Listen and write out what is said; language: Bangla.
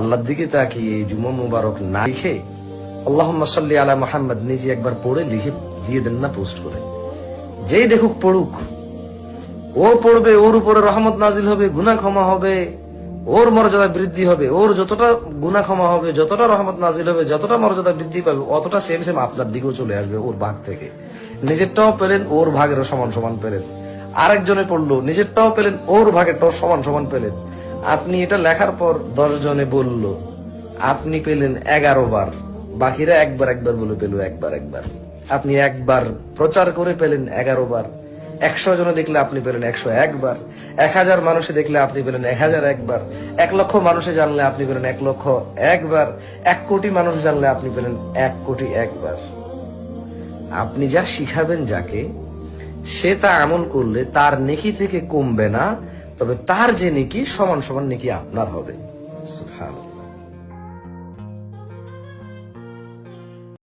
আল্লাহর দিকে তাকিয়ে এই জুমা মুবারক না লিখে আল্লাহুম্মা সাল্লি আলা মুহাম্মদ নিজে একবার পড়ে লিখে দিয়ে দেন না, পোস্ট করে। যেই দেখুক পড়ুক, ও পড়বে, ওর উপরে রহমত নাজিল হবে, গুনাহ ক্ষমা হবে, ওর মর্যাদা বৃদ্ধি হবে। ওর যতটা গুনাহ ক্ষমা হবে, যতটা রহমত নাজিল হবে, যতটা মর্যাদা বৃদ্ধি পাবে, অতটা সেম সেম আপনার দিকেও চলে আসবে ওর ভাগ থেকে। নিজেরটাও পেলেন, ওর ভাগেরও সমান সমান পেলেন। আরেকজনে পড়লো, নিজেরটাও পেলেন, ওর ভাগেরটাও সমান সমান পেলেন। আপনি এটা লেখার পর 10 জনে বলল, আপনি পেলেন 11 বার, বাকিরা একবার একবার বলে পেল একবার একবার। আপনি একবার প্রচার করে পেলেন 11 বার। 100 জনে দেখলে আপনি পেলেন 101 বার। 1000 মানুষে দেখলে আপনি পেলেন 1001 বার। 1 লক্ষ মানুষে জানলে আপনি পেলেন 1 লক্ষ 1 বার। 1 কোটি মানুষ জানলে আপনি পেলেন 1 কোটি 1 বার। আপনি যা শিখাবেন যাকে, সে তা আমল করলে তার নেকি থেকে কমবে না, তবে তার যে নেকি সমান সমান নেকি আপনার হবে। সুবহানাল্লাহ।